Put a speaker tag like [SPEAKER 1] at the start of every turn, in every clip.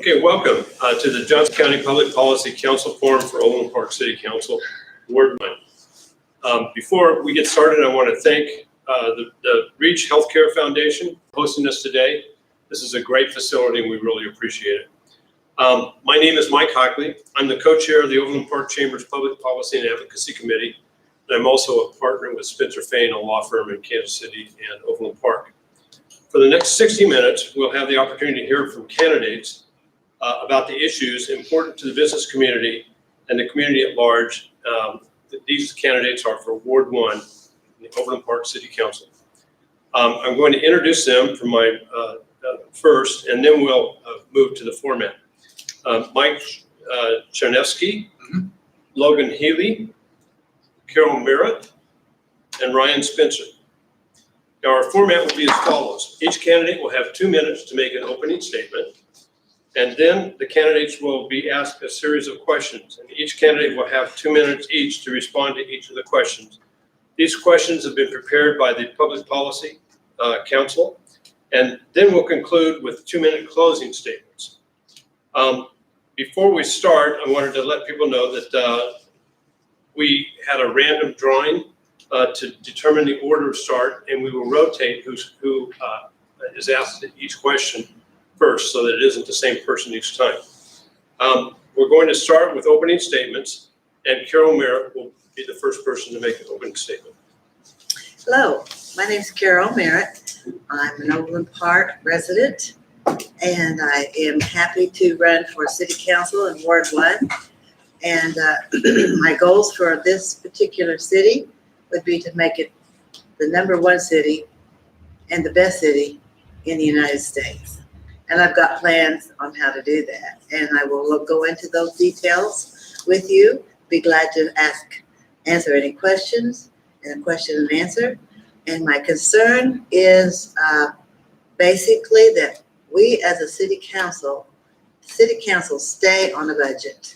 [SPEAKER 1] Okay, welcome to the Johnson County Public Policy Council Forum for Overland Park City Council, Ward 1. Before we get started, I want to thank the Reach Healthcare Foundation for hosting us today. This is a great facility and we really appreciate it. My name is Mike Hockley. I'm the co-chair of the Overland Park Chamber's Public Policy and Advocacy Committee, and I'm also a partner with Spencer Fain, a law firm in Kansas City and Overland Park. For the next 60 minutes, we'll have the opportunity to hear from candidates about the issues important to the business community and the community at large. These candidates are for Ward 1 in the Overland Park City Council. I'm going to introduce them for my first, and then we'll move to the format. Mike Czerniewski, Logan Heley, Carol Merritt, and Ryan Spencer. Now our format will be as follows. Each candidate will have 2 minutes to make an opening statement, and then the candidates will be asked a series of questions, and each candidate will have 2 minutes each to respond to each of the questions. These questions have been prepared by the Public Policy Council, and then we'll conclude with 2-minute closing statements. Before we start, I wanted to let people know that we had a random drawing to determine the order of start, and we will rotate who is asked each question first so that it isn't the same person each time. We're going to start with opening statements, and Carol Merritt will be the first person to make an opening statement.
[SPEAKER 2] Hello, my name is Carol Merritt. I'm an Overland Park resident, and I am happy to run for City Council in Ward 1. And my goals for this particular city would be to make it the #1 city and the best city in the United States. And I've got plans on how to do that. And I will go into those details with you. Be glad to answer any questions and a question and answer. And my concern is basically that we as a city council stay on a budget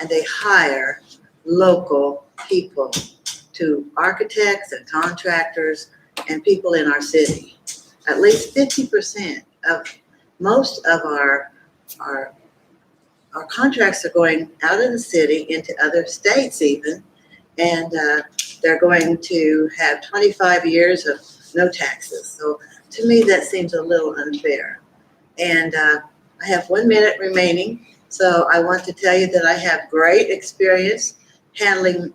[SPEAKER 2] and they hire local people, to architects and contractors and people in our city. At least 50% of most of our contracts are going out of the city into other states even, and they're going to have 25 years of no taxes. So to me, that seems a little unfair. And I have 1 minute remaining, so I want to tell you that I have great experience handling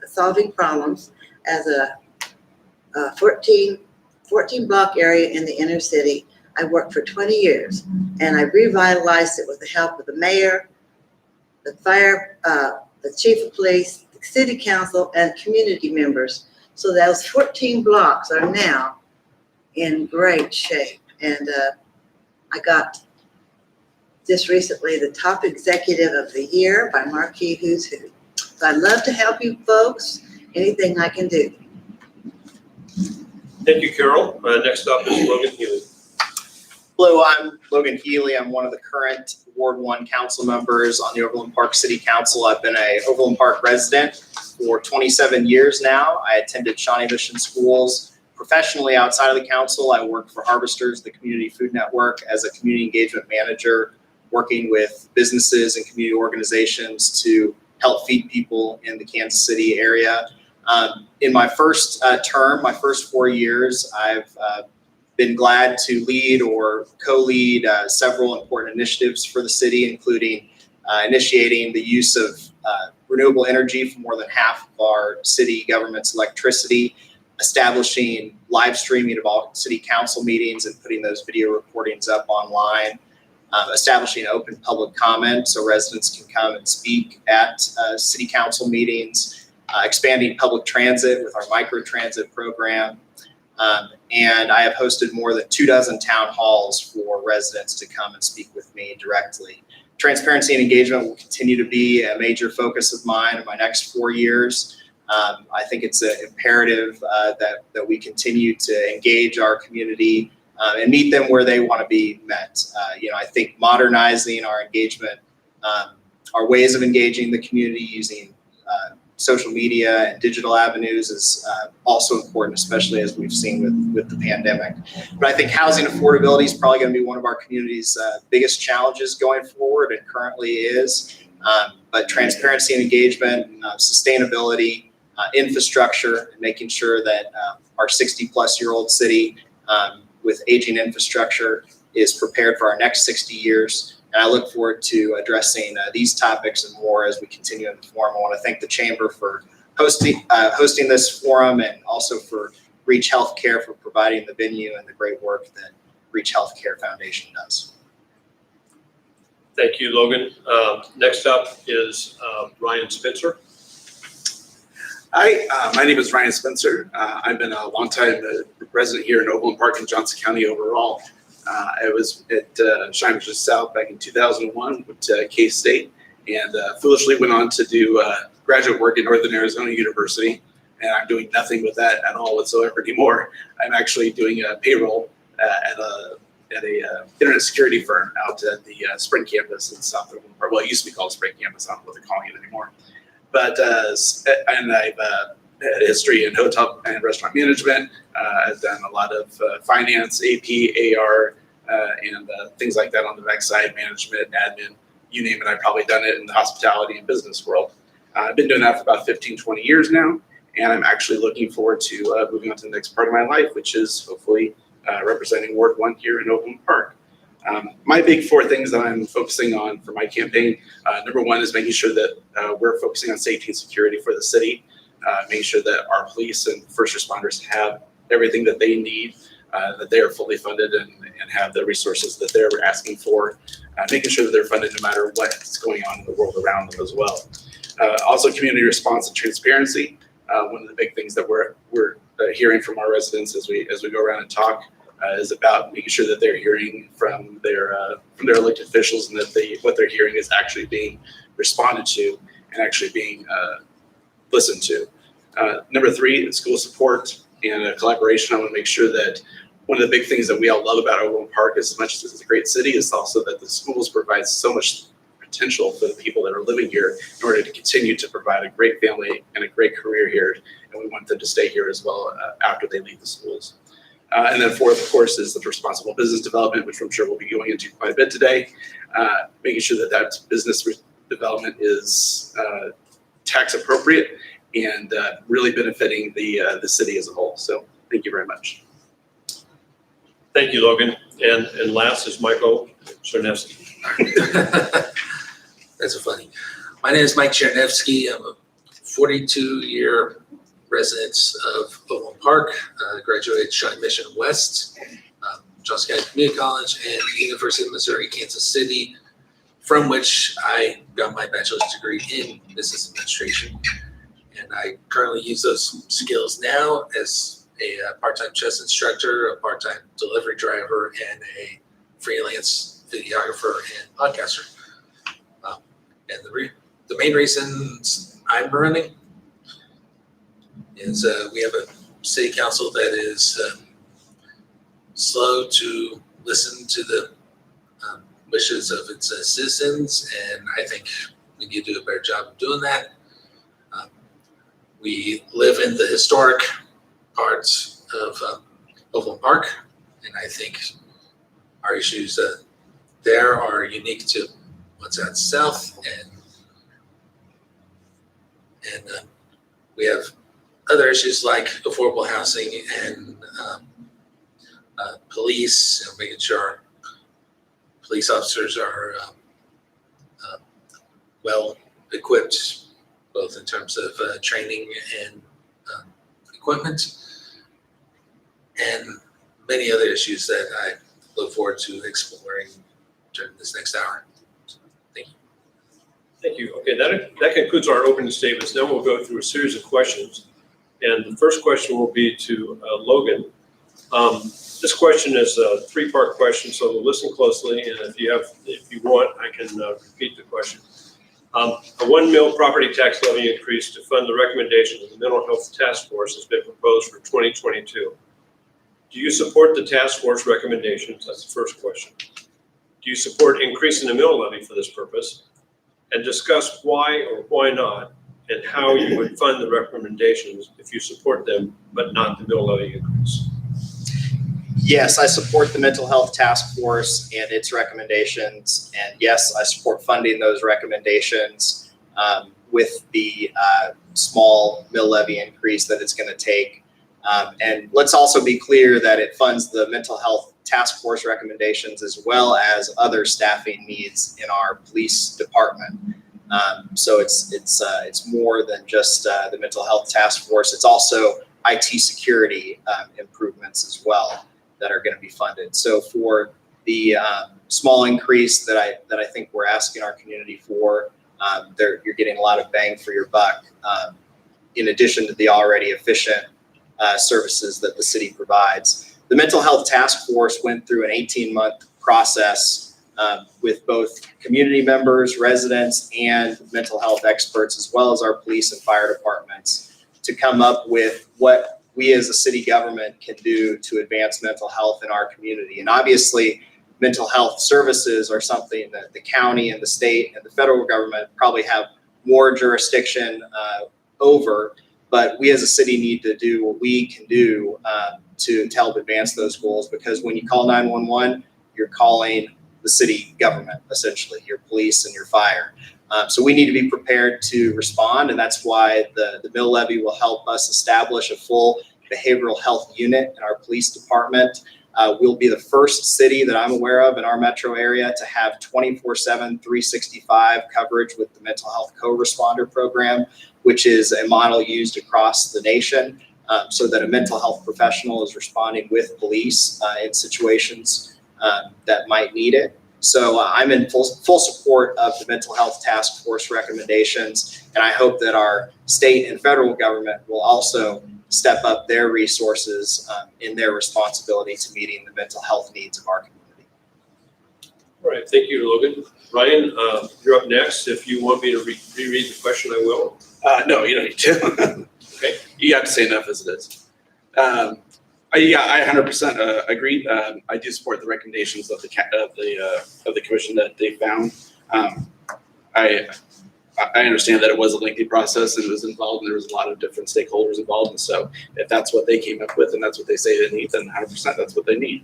[SPEAKER 2] solving problems as a 14 block area in the inner city. I worked for 20 years and I revitalized it with the help of the mayor, the fire, the chief of police, the city council, and community members. So those 14 blocks are now in great shape. And I got just recently the top executive of the year by Marquee Who's Who. So I'd love to help you folks, anything I can do.
[SPEAKER 1] Thank you, Carol. Next up is Logan Heley.
[SPEAKER 3] Hello, I'm Logan Heley. I'm one of the current Ward 1 council members on the Overland Park City Council. I've been a Overland Park resident for 27 years now. I attended Shawnee Mission schools. Professionally outside of the council, I worked for Harvesters, the Community Food Network, as a community engagement manager, working with businesses and community organizations to help feed people in the Kansas City area. In my first term, my first 4 years, I've been glad to lead or co-lead several important initiatives for the city, including initiating the use of renewable energy for more than half of our city government's electricity, establishing live streaming of all city council meetings and putting those video recordings up online, establishing open public comment so residents can come and speak at city council meetings, expanding public transit with our microtransit program, and I have hosted more than 24 town halls for residents to come and speak with me directly. Transparency and engagement will continue to be a major focus of mine in my next 4 years. I think it's imperative that we continue to engage our community and meet them where they want to be met. I think modernizing our engagement, our ways of engaging the community using social media and digital avenues is also important, especially as we've seen with the pandemic. But I think housing affordability is probably going to be one of our community's biggest challenges going forward, and currently is. But transparency and engagement, sustainability, infrastructure, and making sure that our 60-plus-year-old city with aging infrastructure is prepared for our next 60 years. And I look forward to addressing these topics and more as we continue in the forum. I want to thank the Chamber for hosting this forum, and also for Reach Healthcare for providing the venue and the great work that Reach Healthcare Foundation does.
[SPEAKER 1] Thank you, Logan. Next up is Ryan Spencer.
[SPEAKER 4] Hi, my name is Ryan Spencer. I've been a longtime resident here in Overland Park and Johnson County overall. I was at Shimer's South back in 2001 with K-State, and foolishly went on to do graduate work at Northern Arizona University. And I'm doing nothing with that at all whatsoever anymore. I'm actually doing a payroll at a internet security firm out at the Spring campus in South Overland Park. Well, it used to be called Spring campus. I don't know what they're calling it anymore. But and I've had a history in hotel and restaurant management. I've done a lot of finance, AP, AR, and things like that on the backside, management, admin, you name it. I've probably done it in the hospitality and business world. I've been doing that for about 15, 20 years now. And I'm actually looking forward to moving on to the next part of my life, which is hopefully representing Ward 1 here in Overland Park. My big 4 things that I'm focusing on for my campaign, number 1 is making sure that we're focusing on safety and security for the city, making sure that our police and first responders have everything that they need, that they are fully funded and have the resources that they're asking for, making sure that they're funded no matter what's going on in the world around them as well. Also, community response and transparency. One of the big things that we're hearing from our residents as we go around and talk is about making sure that they're hearing from their elected officials, and that what they're hearing is actually being responded to and actually being listened to. Number 3 is school support and collaboration. I want to make sure that one of the big things that we all love about Overland Park, as much as it's a great city, is also that the schools provide so much potential for the people that are living here in order to continue to provide a great family and a great career here. And we want them to stay here as well after they leave the schools. And then 4th, of course, is the responsible business development, which I'm sure we'll be going into quite a bit today. Making sure that business development is tax appropriate and really benefiting the city as a whole. So thank you very much.
[SPEAKER 1] Thank you, Logan. And last is Michael Czerniewski.
[SPEAKER 5] That's so funny. My name is Mike Czerniewski. I'm a 42-year resident of Overland Park. Graduated Shawnee Mission West, Johnson County Community College, and University of Missouri, Kansas City, from which I got my bachelor's degree in business administration. And I currently use those skills now as a part-time chess instructor, a part-time delivery driver, and a freelance videographer and podcaster. And the main reasons I'm running is we have a city council that is slow to listen to the wishes of its citizens, and I think we need to do a better job of doing that. We live in the historic parts of Overland Park, and I think our issues there are unique to what's at south, and we have other issues like affordable housing and police, and making sure police officers are well equipped, both in terms of training and equipment, and many other issues that I look forward to exploring during this next hour. Thank you.
[SPEAKER 1] Thank you. Okay, that concludes our opening statements. Then we'll go through a series of questions. And the first question will be to Logan. This question is a 3-part question, so listen closely. And if you want, I can repeat the question. A 1 mil property tax levy increase to fund the recommendation of the Mental Health Task Force has been proposed for 2022. Do you support the task force recommendations? That's the first question. Do you support increasing the mill levy for this purpose? And discuss why or why not and how you would fund the recommendations if you support them, but not the mill levy increase.
[SPEAKER 3] Yes, I support the mental health task force and its recommendations. And yes, I support funding those recommendations with the small mill levy increase that it's going to take. And let's also be clear that it funds the mental health task force recommendations as well as other staffing needs in our police department. So it's more than just the mental health task force. It's also IT security improvements as well that are going to be funded. So for the small increase that I think we're asking our community for, you're getting a lot of bang for your buck, in addition to the already efficient services that the city provides. The mental health task force went through an 18-month process with both community members, residents, and mental health experts, as well as our police and fire departments, to come up with what we as a city government can do to advance mental health in our community. And obviously, mental health services are something that the county and the state and the federal government probably have more jurisdiction over, but we as a city need to do what we can do to help advance those goals, because when you call 911, you're calling the city government, essentially, your police and your fire. So we need to be prepared to respond, and that's why the mill levy will help us establish a full behavioral health unit in our police department. We'll be the first city that I'm aware of in our metro area to have 24/7, 365 coverage with the mental health co-responder program, which is a model used across the nation, so that a mental health professional is responding with police in situations that might need it. So I'm in full support of the mental health task force recommendations, and I hope that our state and federal government will also step up their resources in their responsibility to meeting the mental health needs of our community.
[SPEAKER 1] All right, thank you, Logan. Ryan, you're up next. If you want me to reread the question, I will.
[SPEAKER 4] No, you don't need to.
[SPEAKER 1] Okay.
[SPEAKER 4] You have to say enough as it is. I 100% agree. I do support the recommendations of the commission that they found. I understand that it was a lengthy process and it was involved, and there was a lot of different stakeholders involved. And so, if that's what they came up with and that's what they say they need, then 100% that's what they need.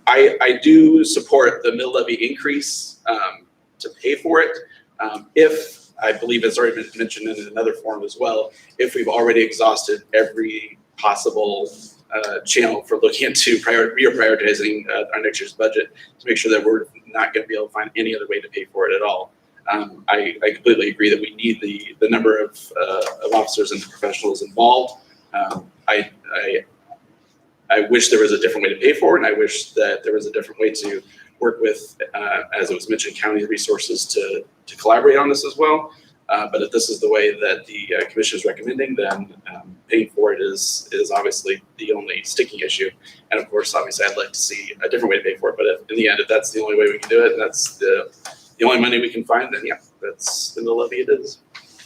[SPEAKER 4] I do support the mill levy increase to pay for it. If I believe it's already been mentioned in another form as well, if we've already exhausted every possible channel for looking into prioritizing our next year's budget to make sure that we're not going to be able to find any other way to pay for it at all. I completely agree that we need the number of officers and professionals involved. I wish there was a different way to pay for it, and I wish that there was a different way to work with, as it was mentioned, county resources to collaborate on this as well. But if this is the way that the commission is recommending, then paying for it is obviously the only sticking issue. And of course, obviously, I'd like to see a different way to pay for it. But in the end, if that's the only way we can do it, and that's the only money we can find, then yeah, that's the mill levy it is.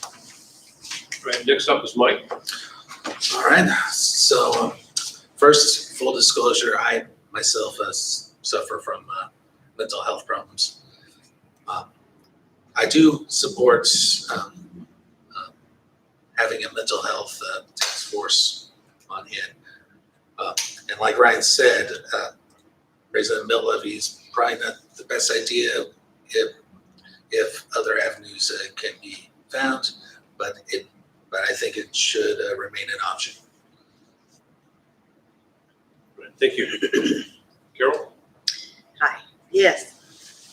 [SPEAKER 1] All right, next up is Mike.
[SPEAKER 5] All right, so first, full disclosure, I myself suffer from mental health problems. I do support having a mental health task force on hand. And like Ryan said, raising a mill levy is probably not the best idea if other avenues can be found, but I think it should remain an option.
[SPEAKER 1] Right, thank you. Carol?
[SPEAKER 2] Hi, yes.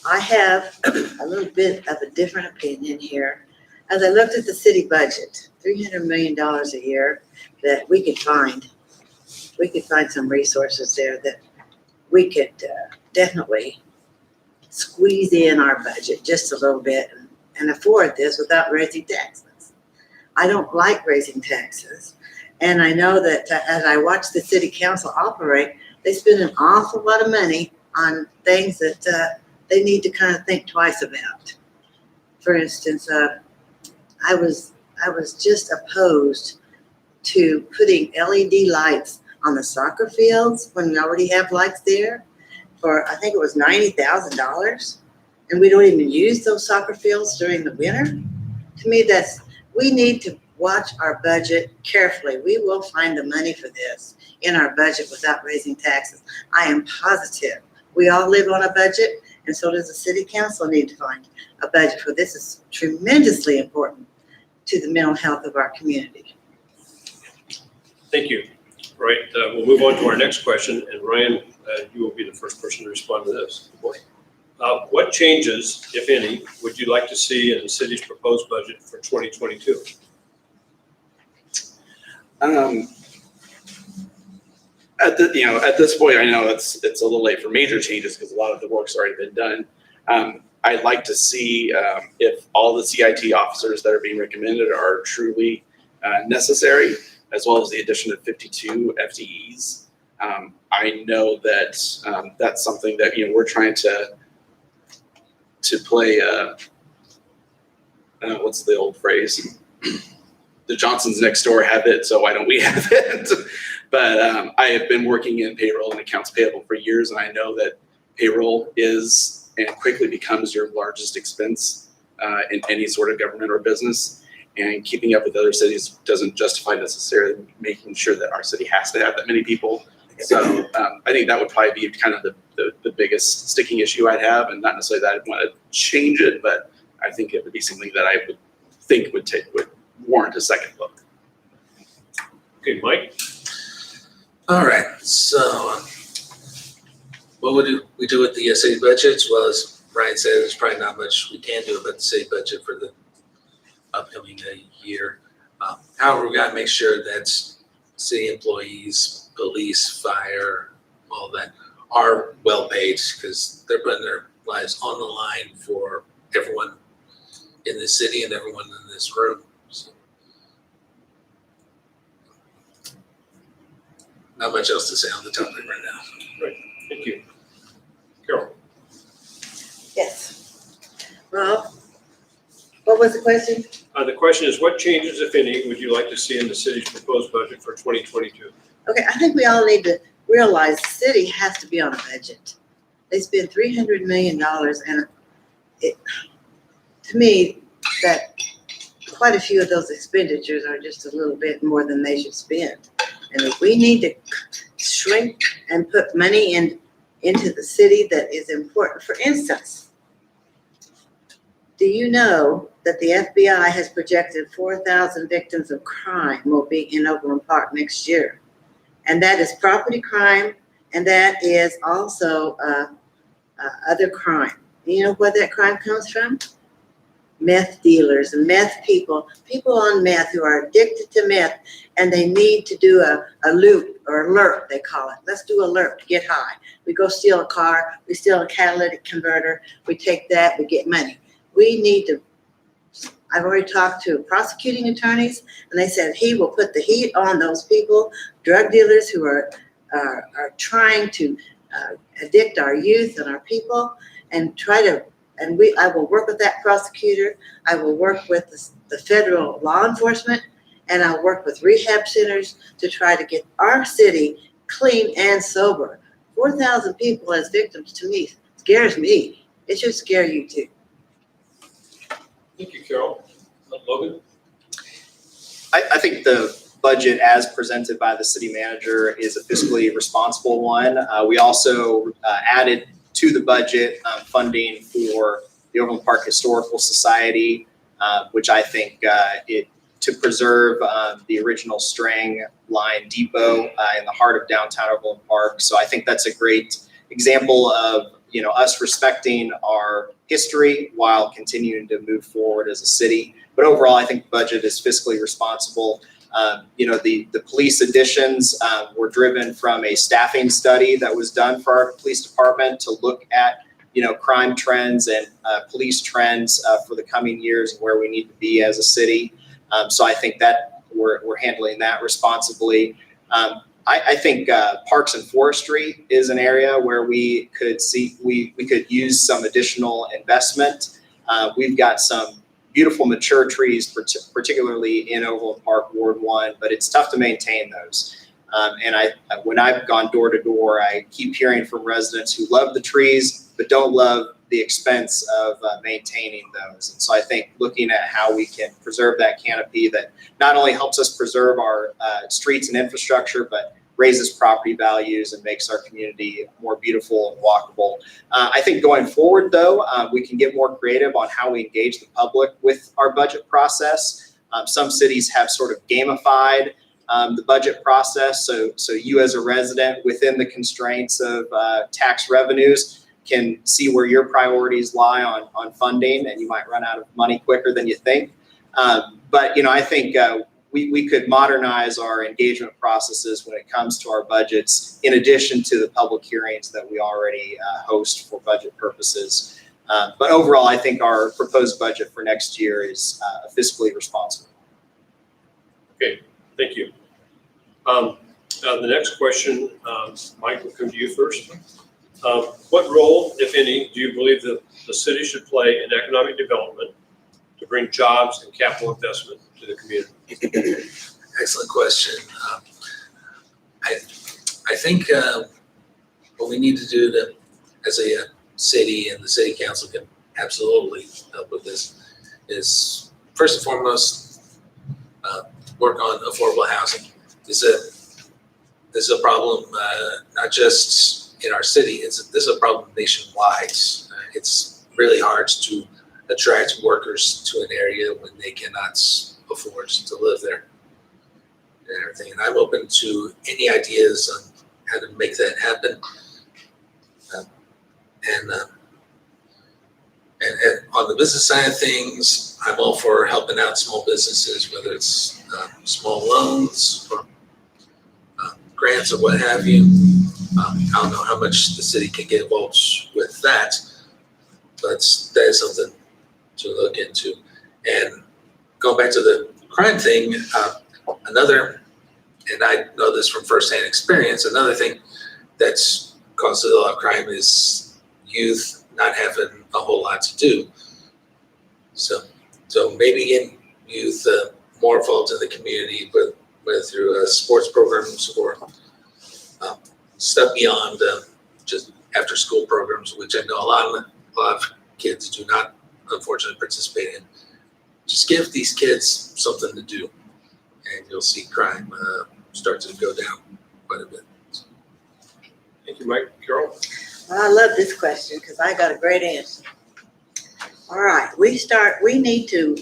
[SPEAKER 2] I have a little bit of a different opinion here. As I looked at the city budget, $300 million a year that we could find some resources there that we could definitely squeeze in our budget just a little bit and afford this without raising taxes. I don't like raising taxes. And I know that as I watch the city council operate, they spend an awful lot of money on things that they need to kind of think twice about. For instance, I was just opposed to putting LED lights on the soccer fields when we already have lights there for, I think it was $90,000, and we don't even use those soccer fields during the winter. To me, We need to watch our budget carefully. We will find the money for this in our budget without raising taxes. I am positive. We all live on a budget, and so does the city council need to find a budget for this. Is tremendously important to the mental health of our community.
[SPEAKER 1] Thank you. All right, we'll move on to our next question, and Ryan, you will be the first person to respond to this. What changes, if any, would you like to see in the city's proposed budget for 2022?
[SPEAKER 4] At this point, I know it's a little late for major changes because a lot of the work's already been done. I'd like to see if all the CIT officers that are being recommended are truly necessary, as well as the addition of 52 FTEs. I know that that's something that we're trying to play. What's the old phrase? The Johnsons next door have it, so why don't we have it? But I have been working in payroll and accounts payable for years, and I know that payroll is and quickly becomes your largest expense in any sort of government or business. And keeping up with other cities doesn't justify necessarily making sure that our city has to have that many people. So I think that would probably be kind of the biggest sticking issue I'd have, and not necessarily that I'd want to change it, but I think it would be something that I would think would warrant a second look.
[SPEAKER 1] Okay, Mike?
[SPEAKER 5] All right, so what would we do with the city budgets? Well, as Ryan said, there's probably not much we can do about the city budget for the upcoming year. However, we got to make sure that city employees, police, fire, all that are well paid, because they're putting their lives on the line for everyone in the city and everyone in this room. So, not much else to say on the topic right now.
[SPEAKER 1] Right, thank you. Carol?
[SPEAKER 2] Yes. Rob, what was the question?
[SPEAKER 1] The question is, what changes, if any, would you like to see in the city's proposed budget for 2022?
[SPEAKER 2] Okay, I think we all need to realize the city has to be on a budget. They spend $300 million, and to me, that quite a few of those expenditures are just a little bit more than they should spend. And we need to shrink and put money into the city that is important. For instance, do you know that the FBI has projected 4,000 victims of crime will be in Overland Park next year? And that is property crime, and that is also other crime. You know where that crime comes from? Meth dealers and meth people on meth who are addicted to meth, and they need to do a loop or alert, they call it. Let's do alert to get high. We go steal a car, we steal a catalytic converter, we take that, we get money. We need to, I've already talked to prosecuting attorneys, and they said he will put the heat on those people, drug dealers who are trying to addict our youth and our people, and I will work with that prosecutor. I will work with the federal law enforcement, and I'll work with rehab centers to try to get our city clean and sober. 4,000 people as victims, to me, scares me. It should scare you too.
[SPEAKER 1] Thank you, Carol. Logan?
[SPEAKER 3] I think the budget as presented by the city manager is a fiscally responsible one. We also added to the budget funding for the Overland Park Historical Society, which I think to preserve the original Strang Line Depot in the heart of downtown Overland Park. So I think that's a great example of us respecting our history while continuing to move forward as a city. But overall, I think the budget is fiscally responsible. The police additions were driven from a staffing study that was done for our police department to look at, crime trends and police trends for the coming years and where we need to be as a city. So I think that we're handling that responsibly. I think parks and forestry is an area where we could use some additional investment. We've got some beautiful mature trees, particularly in Overland Park Ward 1, but it's tough to maintain those. When I've gone door to door, I keep hearing from residents who love the trees but don't love the expense of maintaining those. And so I think looking at how we can preserve that canopy that not only helps us preserve our streets and infrastructure, but raises property values and makes our community more beautiful and walkable. I think going forward, though, we can get more creative on how we engage the public with our budget process. Some cities have sort of gamified the budget process, so you as a resident within the constraints of tax revenues can see where your priorities lie on funding, and you might run out of money quicker than you think. But I think we could modernize our engagement processes when it comes to our budgets, in addition to the public hearings that we already host for budget purposes. But overall, I think our proposed budget for next year is fiscally responsible.
[SPEAKER 1] Okay, thank you. The next question, Mike, will come to you first. What role, if any, do you believe that the city should play in economic development to bring jobs and capital investment to the community?
[SPEAKER 5] Excellent question. I think what we need to do as a city, and the city council can absolutely help with this, is first and foremost work on affordable housing. This is a problem not just in our city. This is a problem nationwide. It's really hard to attract workers to an area when they cannot afford to live there and everything. And I'm open to any ideas on how to make that happen. And on the business side of things, I'm all for helping out small businesses, whether it's small loans or grants or what have you. I don't know how much the city can get involved with that, but that is something to look into. And going back to the crime thing, another, and I know this from firsthand experience, another thing that's causes a lot of crime is youth not having a whole lot to do. So maybe getting youth more involved in the community, but whether through sports programs or stuff beyond just after school programs, which I know a lot of kids do not unfortunately participate in. Just give these kids something to do, and you'll see crime start to go down quite a bit.
[SPEAKER 1] Thank you, Mike. Carol?
[SPEAKER 2] I love this question because I got a great answer. All right, we need to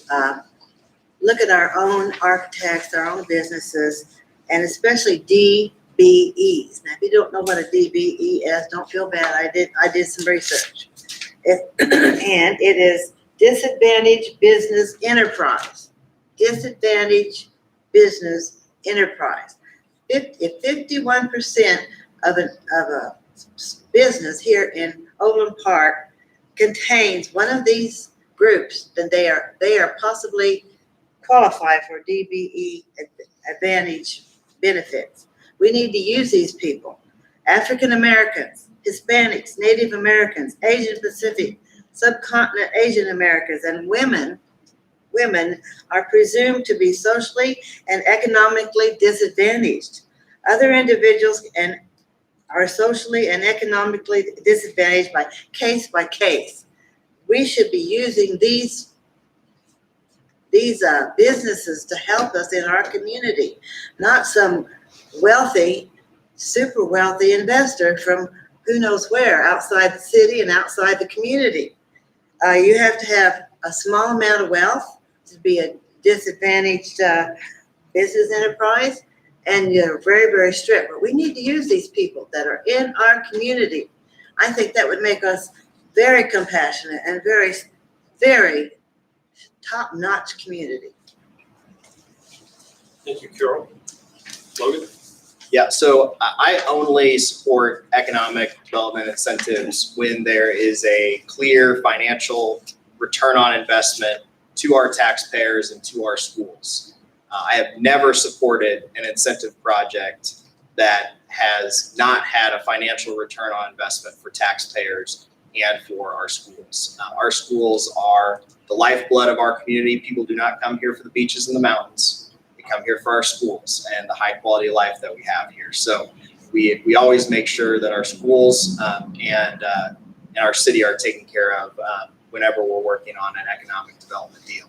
[SPEAKER 2] look at our own architects, our own businesses, and especially DBEs. Now, if you don't know what a DBE is, don't feel bad. I did some research. And it is disadvantaged business enterprise. Disadvantaged business enterprise. If 51% of a business here in Overland Park contains one of these groups, then they are possibly qualified for DBE advantage benefits. We need to use these people. African Americans, Hispanics, Native Americans, Asian Pacific, subcontinent Asian Americans, and women are presumed to be socially and economically disadvantaged. Other individuals are socially and economically disadvantaged by case. We should be using these businesses to help us in our community, not some wealthy, super wealthy investor from who knows where, outside the city and outside the community. You have to have a small amount of wealth to be a disadvantaged business enterprise, and you're very, very strict. But we need to use these people that are in our community. I think that would make us very compassionate and very, very top-notch community.
[SPEAKER 1] Thank you, Carol. Logan?
[SPEAKER 3] Yeah, so I only support economic development incentives when there is a clear financial return on investment to our taxpayers and to our schools. I have never supported an incentive project that has not had a financial return on investment for taxpayers and for our schools. Our schools are the lifeblood of our community. People do not come here for the beaches and the mountains. They come here for our schools and the high quality of life that we have here. So we always make sure that our schools and in our city are taken care of whenever we're working on an economic development deal.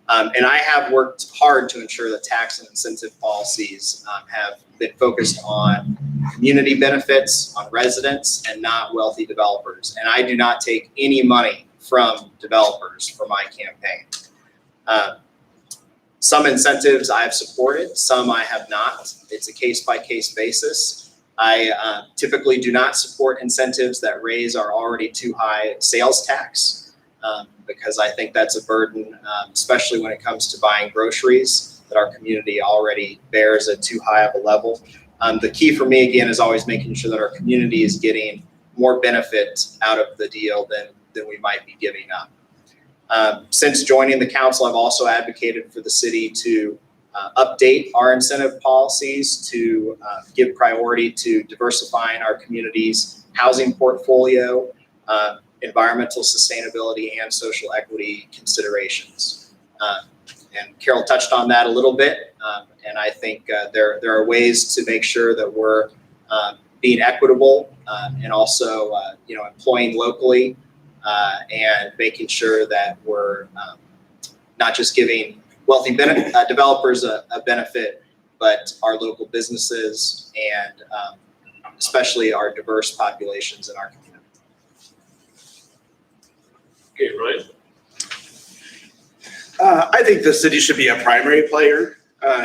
[SPEAKER 3] And I have worked hard to ensure that tax and incentive policies have been focused on community benefits, on residents, and not wealthy developers. And I do not take any money from developers for my campaign. Some incentives I have supported, some I have not. It's a case-by-case basis. I typically do not support incentives that raise our already too high sales tax because I think that's a burden, especially when it comes to buying groceries that our community already bears at too high of a level. The key for me, again, is always making sure that our community is getting more benefit out of the deal than we might be giving up. Since joining the council, I've also advocated for the city to update our incentive policies to give priority to diversifying our community's housing portfolio, environmental sustainability, and social equity considerations. And Carol touched on that a little bit, and I think there are ways to make sure that we're being equitable and also employing locally and making sure that we're not just giving wealthy developers a benefit, but our local businesses and especially our diverse populations in our community.
[SPEAKER 1] Okay, Ryan?
[SPEAKER 4] I think the city should be a primary player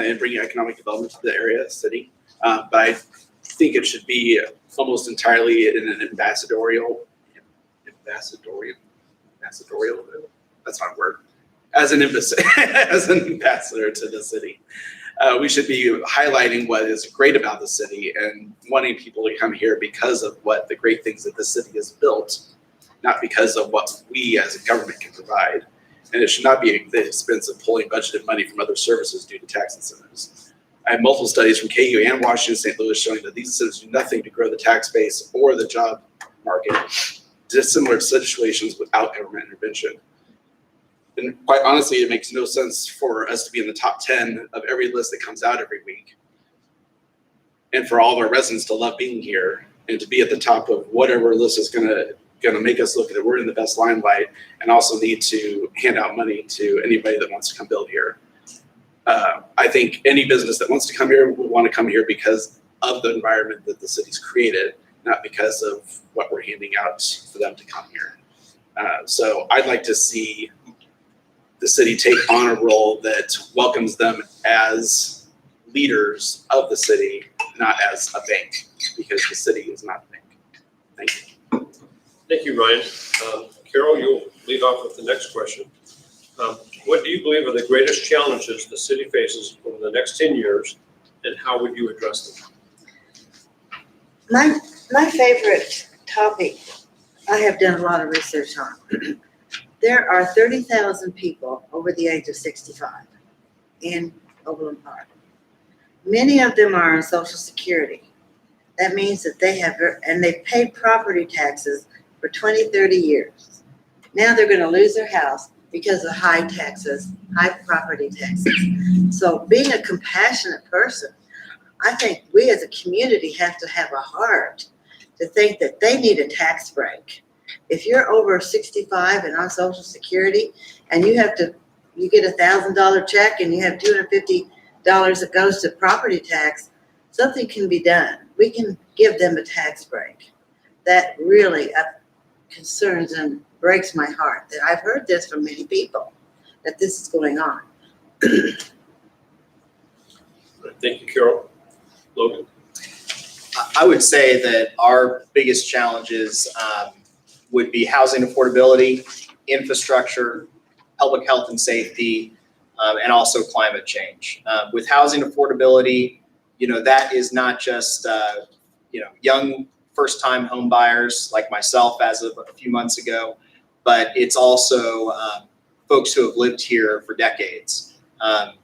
[SPEAKER 4] in bringing economic development to the area, city. But I think it should be almost entirely in an ambassadorial, that's not a word, as an ambassador to the city. We should be highlighting what is great about the city and wanting people to come here because of what the great things that the city has built, not because of what we as a government can provide. And it should not be at the expense of pulling budgeted money from other services due to tax incentives. I have multiple studies from KU and Washington, St. Louis showing that these incentives do nothing to grow the tax base or the job market, dissimilar situations without government intervention. And quite honestly, it makes no sense for us to be in the top 10 of every list that comes out every week. And for all of our residents to love being here and to be at the top of whatever list is gonna make us look that we're in the best limelight and also need to hand out money to anybody that wants to come build here. I think any business that wants to come here will want to come here because of the environment that the city's created, not because of what we're handing out for them to come here. So I'd like to see the city take on a role that welcomes them as leaders of the city, not as a bank, because the city is not a bank. Thank you.
[SPEAKER 1] Thank you, Ryan. Carol, you'll lead off with the next question. What do you believe are the greatest challenges the city faces over the next 10 years, and how would you address them?
[SPEAKER 2] My favorite topic I have done a lot of research on. There are 30,000 people over the age of 65 in Overland Park. Many of them are on Social Security. That means that they've paid property taxes for 20, 30 years. Now they're going to lose their house because of high taxes, high property taxes. So being a compassionate person, I think we as a community have to have a heart to think that they need a tax break. If you're over 65 and on Social Security and you get a $1,000 check and you have $250 that goes to property tax, something can be done. We can give them a tax break. That really concerns and breaks my heart. That I've heard this from many people, that this is going on.
[SPEAKER 1] Thank you, Carol. Logan?
[SPEAKER 3] I would say that our biggest challenges would be housing affordability, infrastructure, public health and safety, and also climate change. With housing affordability, that is not just young first-time home buyers like myself as of a few months ago, but it's also folks who have lived here for decades.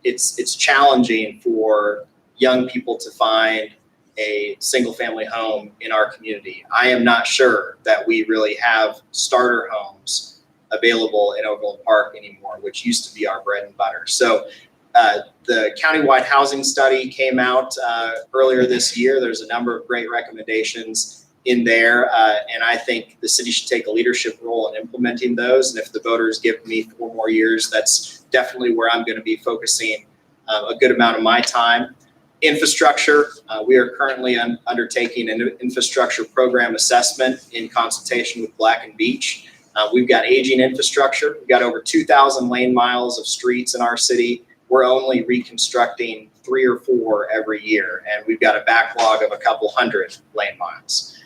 [SPEAKER 3] It's challenging for young people to find a single-family home in our community. I am not sure that we really have starter homes available in Overland Park anymore, which used to be our bread and butter. So the countywide housing study came out earlier this year. There's a number of great recommendations in there, and I think the city should take a leadership role in implementing those. And if the voters give me 4 more years, that's definitely where I'm going to be focusing a good amount of my time. Infrastructure, we are currently undertaking an infrastructure program assessment in consultation with Black and Beach. We've got aging infrastructure. We've got over 2,000 lane miles of streets in our city. We're only reconstructing 3 or 4 every year, and we've got a backlog of a couple hundred lane miles.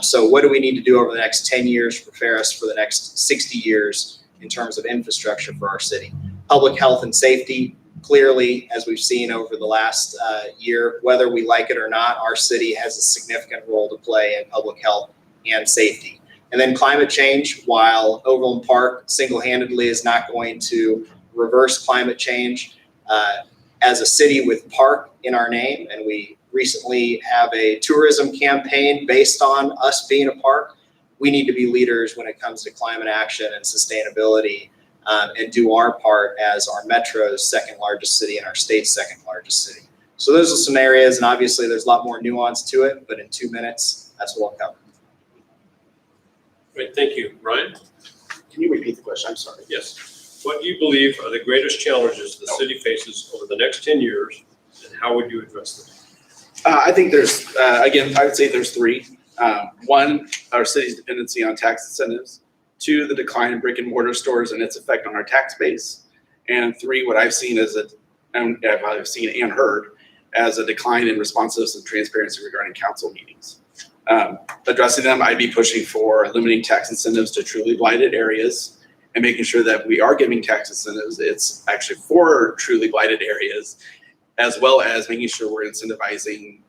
[SPEAKER 3] So what do we need to do over the next 10 years to prepare us for the next 60 years in terms of infrastructure for our city? Public health and safety, clearly, as we've seen over the last year, whether we like it or not, our city has a significant role to play in public health and safety. And then climate change, while Overland Park single-handedly is not going to reverse climate change, as a city with park in our name, and we recently have a tourism campaign based on us being a park, we need to be leaders when it comes to climate action and sustainability, and do our part as our metro's second largest city and our state's second largest city. So those are some areas, and obviously there's a lot more nuance to it, but in 2 minutes, that's what I'll cover.
[SPEAKER 1] Great, thank you. Ryan?
[SPEAKER 4] Can you repeat the question? I'm sorry.
[SPEAKER 1] Yes. What do you believe are the greatest challenges the city faces over the next 10 years, and how would you address them?
[SPEAKER 4] I think there's, again, I would say there's 3. 1, our city's dependency on tax incentives. 2, the decline in brick and mortar stores and its effect on our tax base. And 3, what I've seen I've seen and heard as a decline in responsiveness and transparency regarding council meetings. Addressing them, I'd be pushing for limiting tax incentives to truly blighted areas and making sure that we are giving tax incentives. It's actually for truly blighted areas, as well as making sure we're incentivizing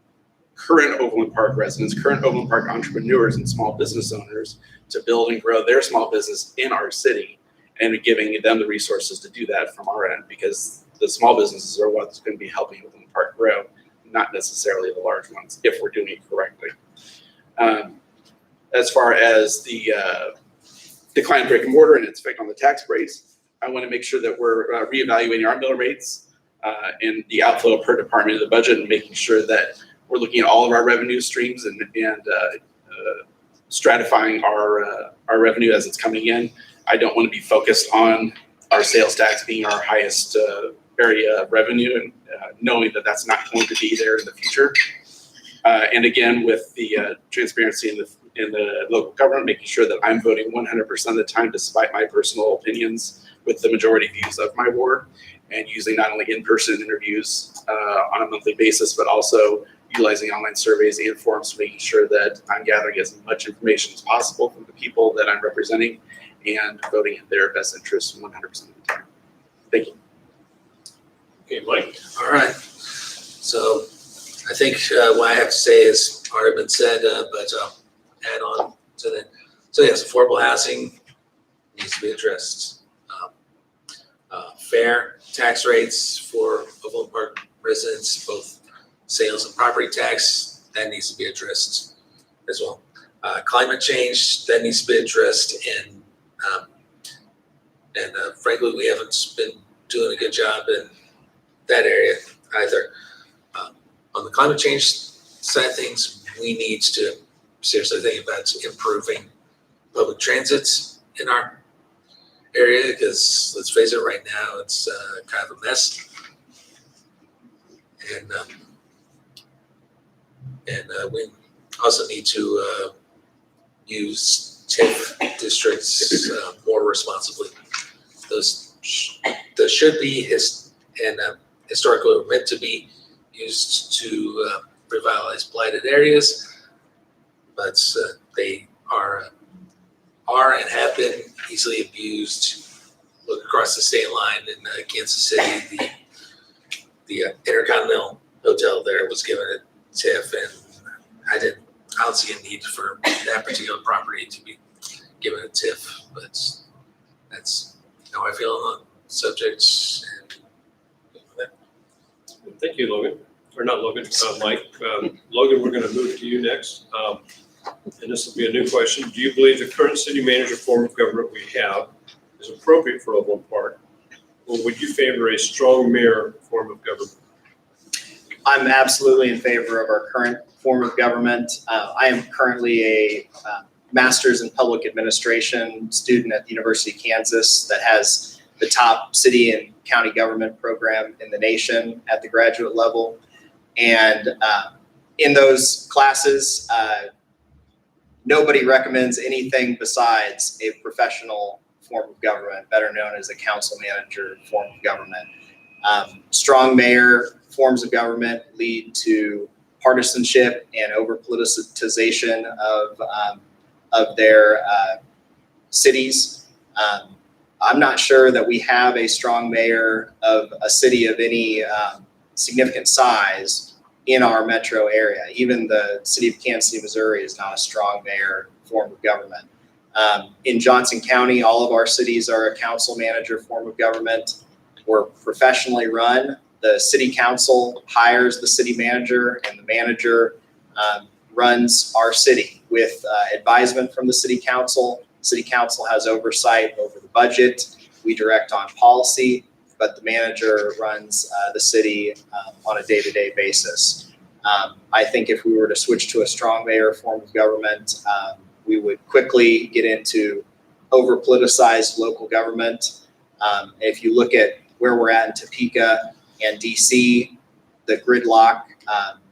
[SPEAKER 4] current Overland Park residents, current Overland Park entrepreneurs and small business owners to build and grow their small business in our city, and giving them the resources to do that from our end, because the small businesses are what's going to be helping Overland Park grow, not necessarily the large ones, if we're doing it correctly. As far as the decline in brick and mortar and its effect on the tax base, I want to make sure that we're reevaluating our mill rates and the outflow per department of the budget, and making sure that we're looking at all of our revenue streams and stratifying our revenue as it's coming in. I don't want to be focused on our sales tax being our highest area of revenue, and knowing that that's not going to be there in the future. And again, with the transparency in the local government, making sure that I'm voting 100% of the time, despite my personal opinions, with the majority views of my ward, and using not only in-person interviews on a monthly basis, but also utilizing online surveys and forums, making sure that I'm gathering as much information as possible from the people that I'm representing and voting in their best interests 100% of the time. Thank you.
[SPEAKER 1] Okay, Mike?
[SPEAKER 5] All right. So I think what I have to say has already been said, but add on to that. So yes, affordable housing needs to be addressed. Fair tax rates for Overland Park residents, both sales and property tax, that needs to be addressed as well. Climate change, that needs to be addressed, and frankly, we haven't been doing a good job in that area either. On the climate change side of things, we need to seriously think about improving public transit in our area, because let's face it, right now it's kind of a mess. And we also need to use TIF districts more responsibly. Those should be historically were meant to be used to revitalize blighted areas, but they are and have been easily abused. Look across the state line in Kansas City, the Intercontinental Hotel there was given a TIF, and I don't see a need for that particular property to be given a TIF, but that's how I feel on the subject.
[SPEAKER 1] Thank you, Logan. Or not Logan, Mike. Logan, we're going to move to you next. And this will be a new question. Do you believe the current city manager form of government we have is appropriate for Overland Park? Or would you favor a strong mayor form of government?
[SPEAKER 3] I'm absolutely in favor of our current form of government. I am currently a master's in public administration student at the University of Kansas that has the top city and county government program in the nation at the graduate level. And in those classes, nobody recommends anything besides a professional form of government, better known as a council manager form of government. Strong mayor forms of government lead to partisanship and over politicization of their cities. I'm not sure that we have a strong mayor of a city of any significant size in our metro area. Even the city of Kansas City, Missouri is not a strong mayor form of government. In Johnson County, all of our cities are a council manager form of government. We're professionally run. The city council hires the city manager, and the manager runs our city with advisement from the city council. City council has oversight over the budget. We direct on policy, but the manager runs the city on a day-to-day basis. I think if we were to switch to a strong mayor form of government, we would quickly get into over-politicized local government. If you look at where we're at in Topeka and DC, the gridlock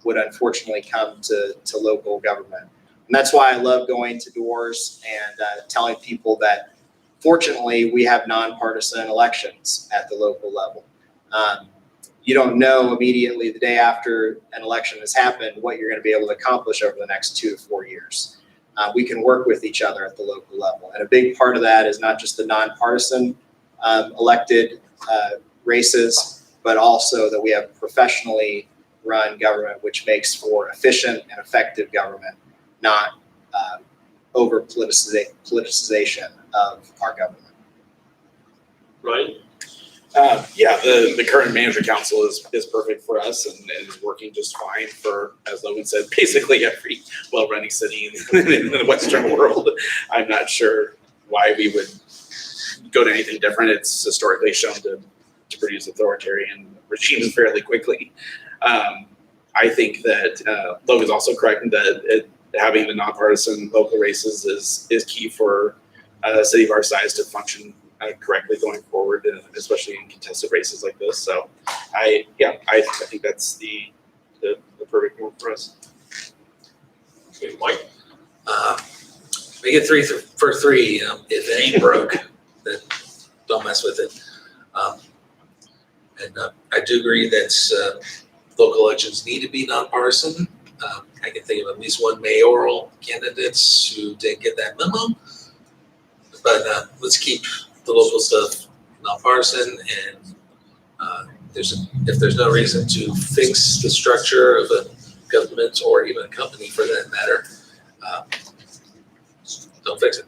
[SPEAKER 3] would unfortunately come to local government. And that's why I love going to doors and telling people that fortunately we have nonpartisan elections at the local level. You don't know immediately the day after an election has happened what you're going to be able to accomplish over the next 2 to 4 years. We can work with each other at the local level. And a big part of that is not just the nonpartisan elected races, but also that we have professionally run government, which makes for efficient and effective government, not over politicization of our government.
[SPEAKER 1] Ryan?
[SPEAKER 4] Yeah, the current manager council is perfect for us and is working just fine for, as Logan said, basically every well-running city in the Western world. I'm not sure why we would go to anything different. It's historically shown to produce authoritarian regimes fairly quickly. I think that Logan's also correct in that having the nonpartisan local races is key for a city of our size to function correctly going forward, especially in contested races like this. So I think that's the perfect one for us.
[SPEAKER 1] Okay, Mike?
[SPEAKER 5] Make it 3 for 3. If it ain't broke, then don't mess with it. I do agree that local elections need to be nonpartisan. I can think of at least one mayoral candidates who didn't get that memo. But let's keep the local stuff nonpartisan, and if there's no reason to fix the structure of a government or even a company for that matter, don't fix it.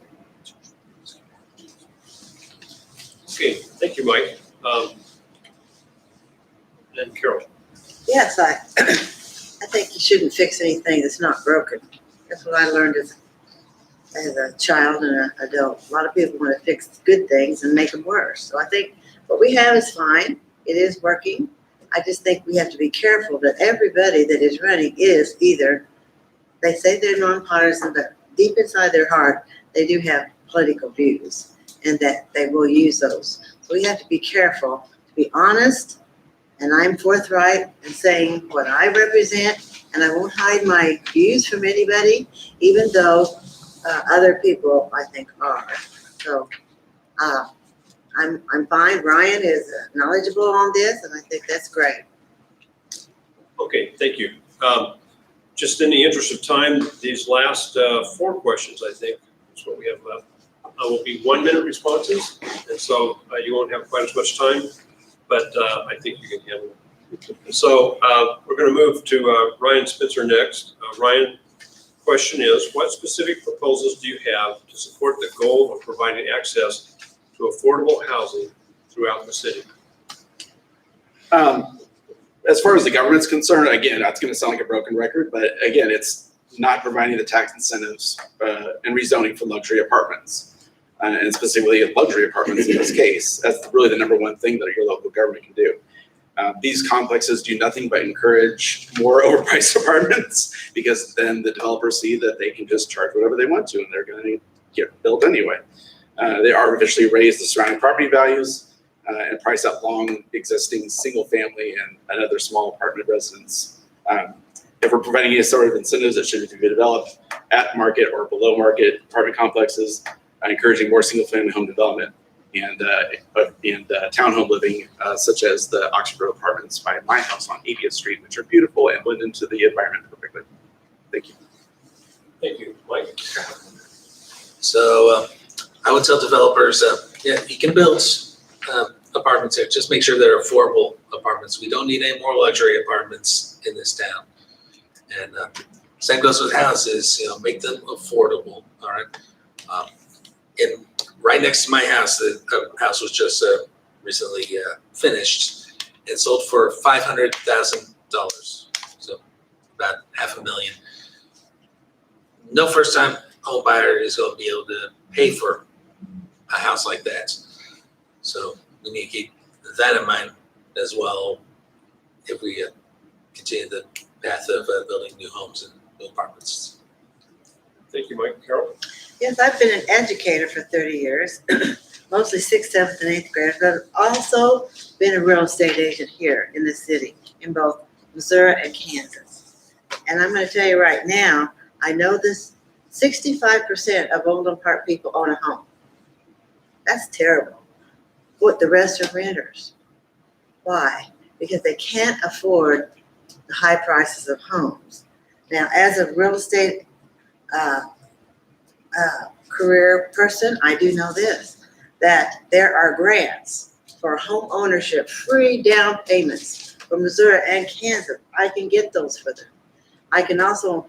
[SPEAKER 1] Okay, thank you, Mike. And Carol?
[SPEAKER 2] Yes, I think you shouldn't fix anything that's not broken. That's what I learned as a child and an adult. A lot of people want to fix good things and make them worse. So I think what we have is fine. It is working. I just think we have to be careful that everybody that is running is either, they say they're nonpartisan, but deep inside their heart, they do have political views and that they will use those. So we have to be careful, to be honest, and I'm forthright in saying what I represent, and I won't hide my views from anybody, even though other people, I think, are. So I'm fine. Ryan is knowledgeable on this, and I think that's great.
[SPEAKER 1] Okay, thank you. Just in the interest of time, these last 4 questions, I think, is what we have left, will be 1-minute responses, and so you won't have quite as much time, but I think you can handle it. So we're going to move to Ryan Spencer next. Ryan, question is, what specific proposals do you have to support the goal of providing access to affordable housing throughout the city?
[SPEAKER 4] As far as the government's concerned, again, that's going to sound like a broken record, but again, it's not providing the tax incentives and rezoning for luxury apartments, and specifically luxury apartments in this case. That's really the number one thing that your local government can do. These complexes do nothing but encourage more overpriced apartments because then the developers see that they can just charge whatever they want to and they're going to get built anyway. They artificially raise the surrounding property values and price out long existing single family and other small apartment residents. If we're providing any sort of incentives that should be developed at market or below market apartment complexes, encouraging more single family home development and townhome living, such as the Oxford apartments by my house on 80th Street, which are beautiful and blend into the environment perfectly. Thank you.
[SPEAKER 1] Thank you, Mike.
[SPEAKER 5] So I would tell developers, yeah, you can build apartments here. Just make sure they're affordable apartments. We don't need any more luxury apartments in this town. And same goes with houses. Make them affordable. All right. And right next to my house, the house was just recently finished and sold for $500,000. So about $500,000. No first-time home buyer is going to be able to pay for a house like that. So we need to keep that in mind as well if we continue the path of building new homes and new apartments.
[SPEAKER 1] Thank you, Mike. Carol?
[SPEAKER 2] Yes, I've been an educator for 30 years, mostly 6th, 7th, and 8th graders, but I've also been a real estate agent here in the city, in both Missouri and Kansas. And I'm going to tell you right now, I know this 65% of Overland Park people own a home. That's terrible. What, the rest are renters. Why? Because they can't afford the high prices of homes. Now, as a real estate career person, I do know this, that there are grants for home ownership, free down payments from Missouri and Kansas. I can get those for them. I can also,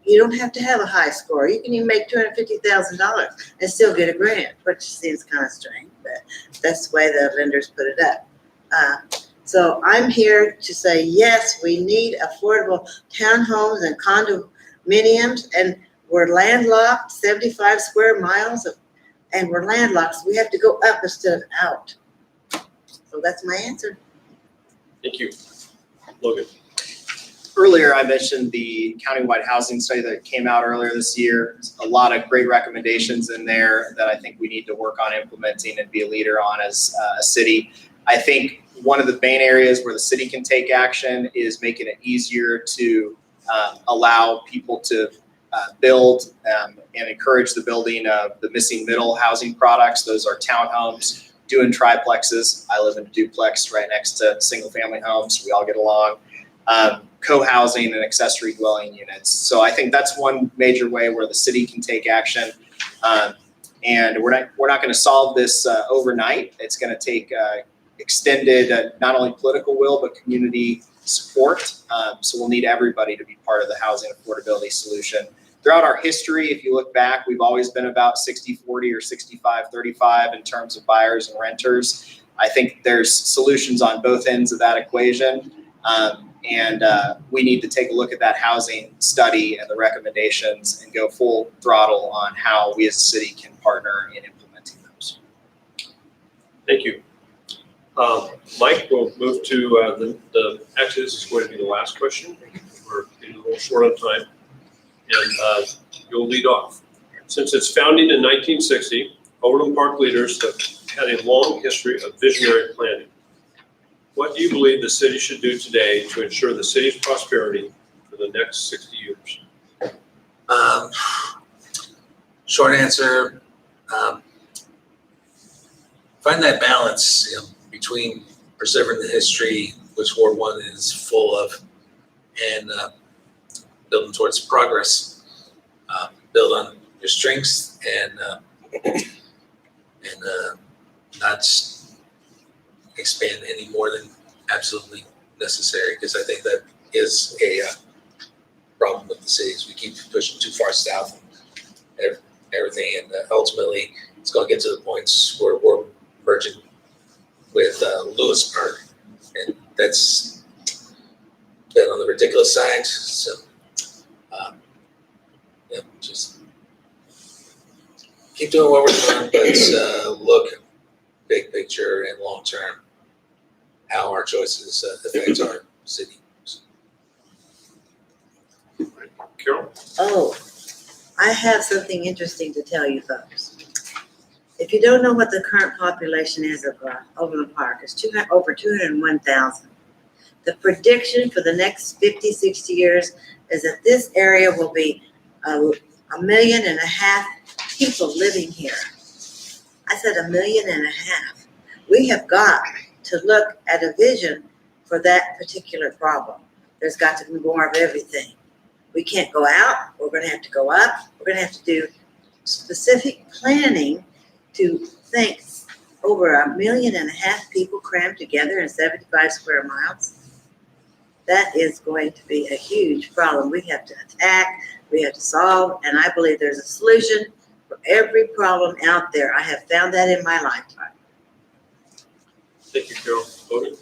[SPEAKER 2] you don't have to have a high score. You can even make $250,000 and still get a grant, which seems kind of strange, but that's the way the lenders put it up. So I'm here to say, yes, we need affordable townhomes and condominiums, and we're landlocked, 75 square miles, and we're landlocked, so we have to go up instead of out. So that's my answer.
[SPEAKER 1] Thank you. Logan?
[SPEAKER 3] Earlier, I mentioned the countywide housing study that came out earlier this year. There's a lot of great recommendations in there that I think we need to work on implementing and be a leader on as a city. I think one of the main areas where the city can take action is making it easier to allow people to build and encourage the building of the missing middle housing products. Those are townhomes, doing triplexes. I live in a duplex right next to single family homes. We all get along. Co-housing and accessory dwelling units. So I think that's one major way where the city can take action. And we're not going to solve this overnight. It's going to take extended not only political will but community support. So we'll need everybody to be part of the housing affordability solution. Throughout our history, if you look back, we've always been about 60-40 or 65-35 in terms of buyers and renters. I think there's solutions on both ends of that equation. And we need to take a look at that housing study and the recommendations and go full throttle on how we as a city can partner in implementing those.
[SPEAKER 1] Thank you. Mike, we'll move to actually, this is going to be the last question. We're getting a little short on time. And you'll lead off. Since its founding in 1960, Overland Park leaders have had a long history of visionary planning. What do you believe the city should do today to ensure the city's prosperity for the next 60 years?
[SPEAKER 5] Short answer, find that balance between preserving the history, which Ward 1 is full of, and building towards progress. Build on your strengths and not expand any more than absolutely necessary, because I think that is a problem with the city. We keep pushing too far south and everything, and ultimately it's going to get to the points where we're merging with Lewisburg, and that's been on the ridiculous side. So just keep doing what we're doing, but look big picture and long term. how our choices affect our city.
[SPEAKER 1] Carol?
[SPEAKER 2] Oh, I have something interesting to tell you folks. If you don't know what the current population is of Overland Park, it's over 201,000. The prediction for the next 50, 60 years is that this area will be 1.5 million people living here. I said 1.5 million. We have got to look at a vision for that particular problem. There's got to be more of everything. We can't go out, we're gonna have to go up, we're gonna have to do specific planning to think over 1.5 million people crammed together in 75 square miles. That is going to be a huge problem. We have to attack, we have to solve, and I believe there's a solution for every problem out there. I have found that in my lifetime.
[SPEAKER 1] Thank you, Carol. Logan?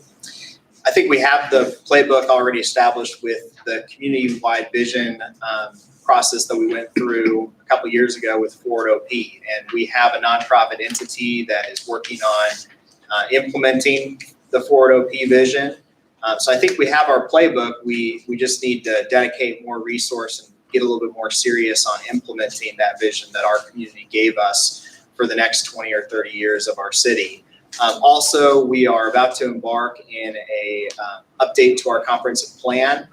[SPEAKER 3] I think we have the playbook already established with the community-wide vision process that we went through a couple years ago with Forward OP. And we have a nonprofit entity that is working on implementing the Forward OP vision. So I think we have our playbook. We just need to dedicate more resource and get a little bit more serious on implementing that vision that our community gave us for the next 20 or 30 years of our city. Also, we are about to embark in a update to our comprehensive plan,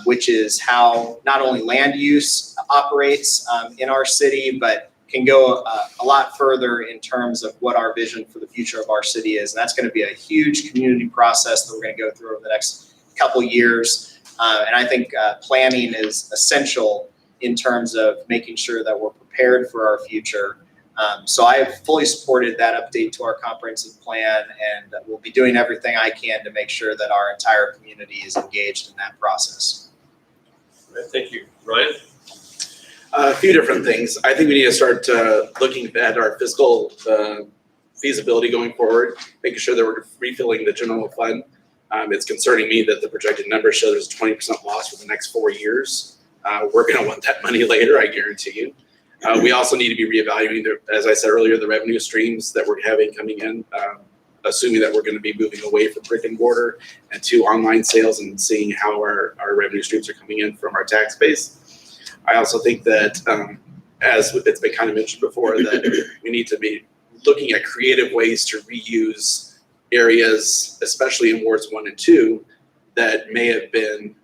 [SPEAKER 3] which is how not only land use operates in our city, but can go a lot further in terms of what our vision for the future of our city is. And that's going to be a huge community process that we're going to go through over the next couple years. And I think planning is essential in terms of making sure that we're prepared for our future. So I have fully supported that update to our comprehensive plan, and we'll be doing everything I can to make sure that our entire community is engaged in that process.
[SPEAKER 1] All right, thank you. Ryan?
[SPEAKER 4] A few different things. I think we need to start looking at our fiscal feasibility going forward, making sure that we're refilling the general fund. It's concerning me that the projected numbers show there's a 20% loss for the next 4 years. We're going to want that money later, I guarantee you. We also need to be reevaluating, as I said earlier, the revenue streams that we're having coming in, assuming that we're going to be moving away from brick and mortar and to online sales and seeing how our revenue streams are coming in from our tax base. I also think that, as it's been kind of mentioned before, that we need to be looking at creative ways to reuse areas, especially in wards 1 and 2, that may have been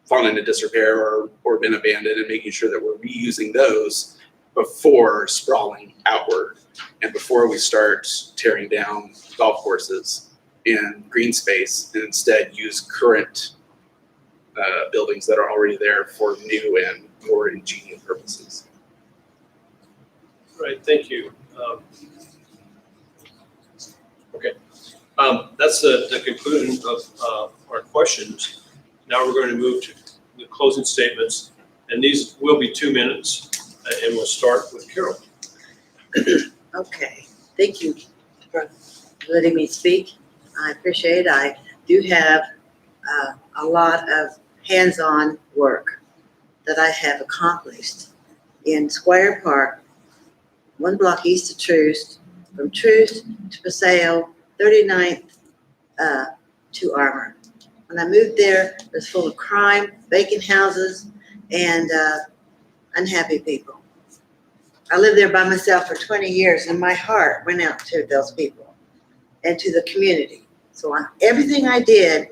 [SPEAKER 4] fallen into disrepair or been abandoned, and making sure that we're reusing those before sprawling outward and before we start tearing down golf courses and green space, and instead use current buildings that are already there for new and more ingenious purposes.
[SPEAKER 1] Right, thank you. Okay, that's the conclusion of our questions. Now we're going to move to the closing statements, and these will be 2 minutes, and we'll start with Carol.
[SPEAKER 2] Okay, thank you for letting me speak. I appreciate it. I do have a lot of hands-on work that I have accomplished in Square Park, 1 block east of Troost, from Troost to Paseo, 39th to Armour. When I moved there, it was full of crime, vacant houses, and unhappy people. I lived there by myself for 20 years, and my heart went out to those people and to the community. So everything I did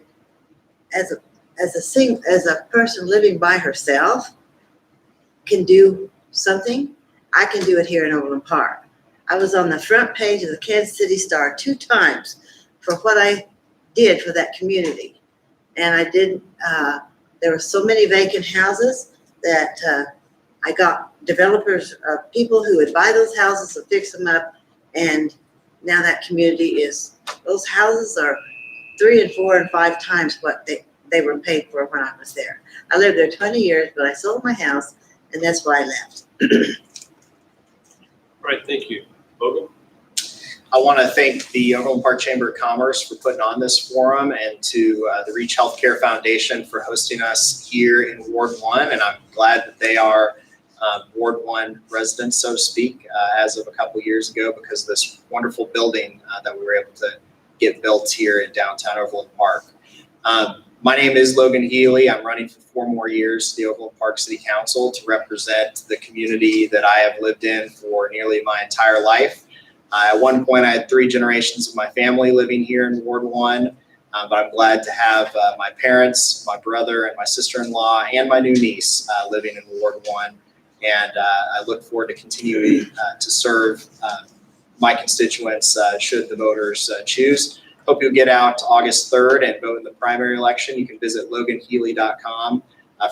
[SPEAKER 2] as a person living by herself can do something, I can do it here in Overland Park. I was on the front page of the Kansas City Star 2 times for what I did for that community. And I didn't, there were so many vacant houses that I got developers, people who would buy those houses and fix them up. And now that community is, those houses are 3 and 4 and 5 times what they were paid for when I was there. I lived there 20 years, but I sold my house, and that's why I left.
[SPEAKER 1] All right, thank you. Logan?
[SPEAKER 3] I want to thank the Overland Park Chamber of Commerce for putting on this forum, and to the Reach Healthcare Foundation for hosting us here in Ward 1. And I'm glad that they are Ward 1 residents, so to speak, as of a couple years ago, because of this wonderful building that we were able to get built here in downtown Overland Park. My name is Logan Heley. I'm running for 4 more years to the Overland Park City Council to represent the community that I have lived in for nearly my entire life. At one point, I had 3 generations of my family living here in Ward 1, but I'm glad to have my parents, my brother, and my sister-in-law, and my new niece living in Ward 1. And I look forward to continuing to serve my constituents should the voters choose. Hope you'll get out August 3rd and vote in the primary election. You can visit loganheley.com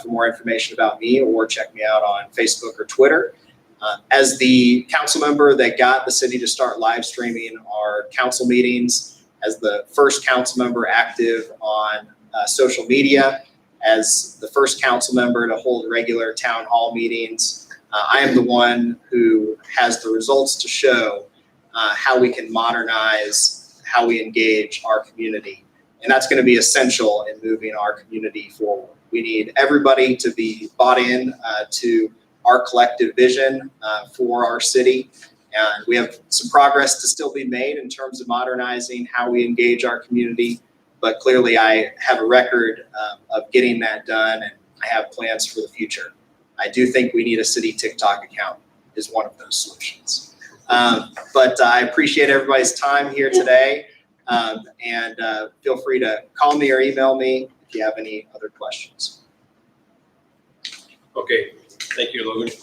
[SPEAKER 3] for more information about me, or check me out on Facebook or Twitter. As the council member that got the city to start live streaming our council meetings, as the first council member active on social media, as the first council member to hold regular town hall meetings, I am the one who has the results to show how we can modernize how we engage our community. And that's going to be essential in moving our community forward. We need everybody to be bought in to our collective vision for our city. And we have some progress to still be made in terms of modernizing how we engage our community. But clearly I have a record of getting that done, and I have plans for the future. I do think we need a city TikTok account is one of those solutions. But I appreciate everybody's time here today. And feel free to call me or email me if you have any other questions.
[SPEAKER 1] Okay, thank you, Logan.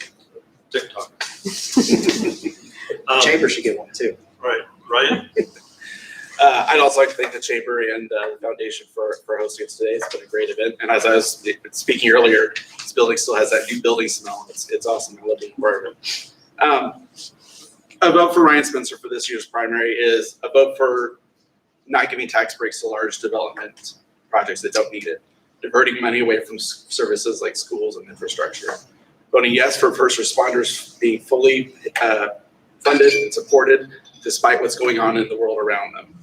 [SPEAKER 1] TikTok.
[SPEAKER 3] Chamber should get one too.
[SPEAKER 1] Right, Ryan?
[SPEAKER 4] I'd also like to thank the Chamber and the Foundation for hosting us today. It's been a great event. And as I was speaking earlier, this building still has that new building smell. It's awesome. I love being part of it. A vote for Ryan Spencer for this year's primary is a vote for not giving tax breaks to large development projects that don't need it, diverting money away from services like schools and infrastructure. Voting yes for first responders being fully funded and supported despite what's going on in the world around them.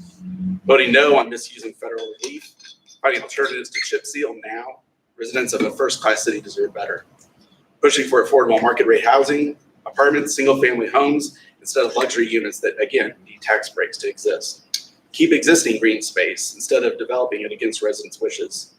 [SPEAKER 4] Voting no on misusing federal relief, finding alternatives to chip seal now. Residents of a first-class city deserve better. Pushing for affordable market rate housing, apartments, single-family homes, instead of luxury units that, again, need tax breaks to exist. Keep existing green space instead of developing it against residents' wishes.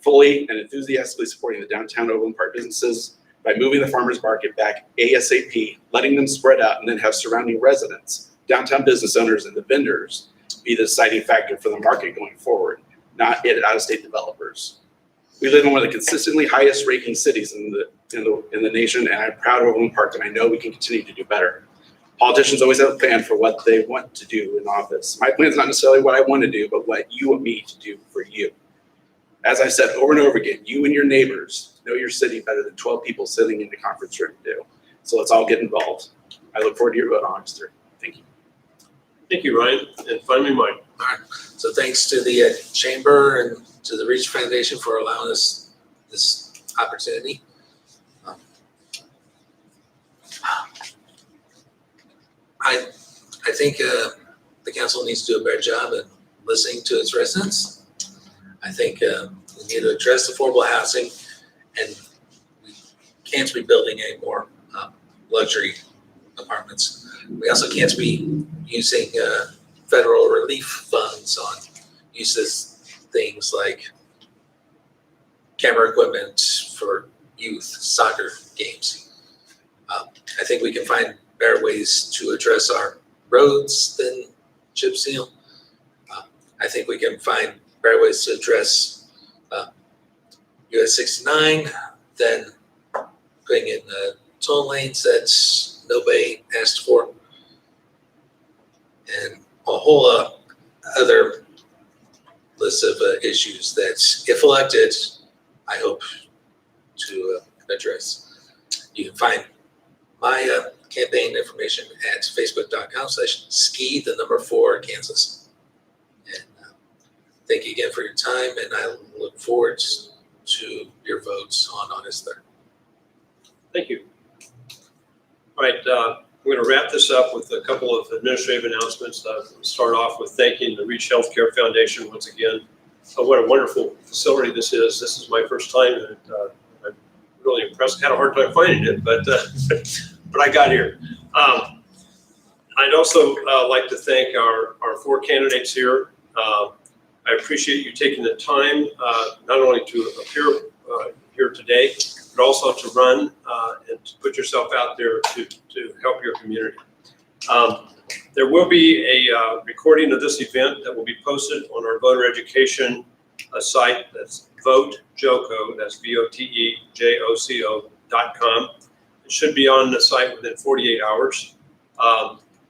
[SPEAKER 4] Fully and enthusiastically supporting the downtown Overland Park businesses by moving the farmers market back ASAP, letting them spread out, and then have surrounding residents, downtown business owners, and the vendors be the deciding factor for the market going forward, not out-of-state developers. We live in one of the consistently highest ranking cities in the nation, and I'm proud of Overland Park, and I know we can continue to do better. Politicians always have a plan for what they want to do in office. My plan is not necessarily what I want to do, but what you want me to do for you. As I've said over and over again, you and your neighbors know your city better than 12 people sitting in the conference room do. So let's all get involved. I look forward to your vote on August 3rd. Thank you.
[SPEAKER 1] Thank you, Ryan. And finally, Mike.
[SPEAKER 5] All right, so thanks to the Chamber and to the Reach Foundation for allowing us this opportunity. I think the council needs to do a better job at listening to its residents. I think we need to address affordable housing, and we can't be building any more luxury apartments. We also can't be using federal relief funds on uses things like camera equipment for youth soccer games. I think we can find better ways to address our roads than chip seal. I think we can find better ways to address US 69 than putting in toll lanes that nobody asked for, and a whole other list of issues that, if elected, I hope to address. You can find my campaign information at facebook.com/ski4Kansas. And thank you again for your time, and I look forward to your votes on August 3rd.
[SPEAKER 1] Thank you. All right, we're going to wrap this up with a couple of administrative announcements. We'll start off with thanking the Reach Healthcare Foundation once again. What a wonderful facility this is. This is my first time, and I'm really impressed. Had a hard time finding it, but I got here. I'd also like to thank our four candidates here. I appreciate you taking the time not only to appear here today, but also to run and to put yourself out there to help your community. There will be a recording of this event that will be posted on our voter education site. That's VoteJoco, that's VOTEJOCO.com. It should be on the site within 48 hours.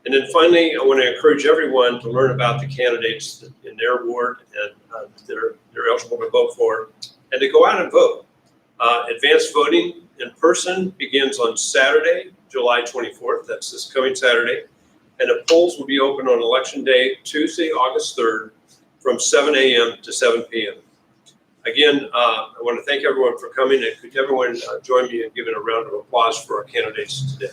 [SPEAKER 1] And then finally, I want to encourage everyone to learn about the candidates in their ward and they're eligible to vote for, and to go out and vote. Advanced voting in person begins on Saturday, July 24th. That's this coming Saturday. And the polls will be open on Election Day, Tuesday, August 3rd, from 7 a.m. to 7 p.m. Again, I want to thank everyone for coming, and could everyone join me in giving a round of applause for our candidates today.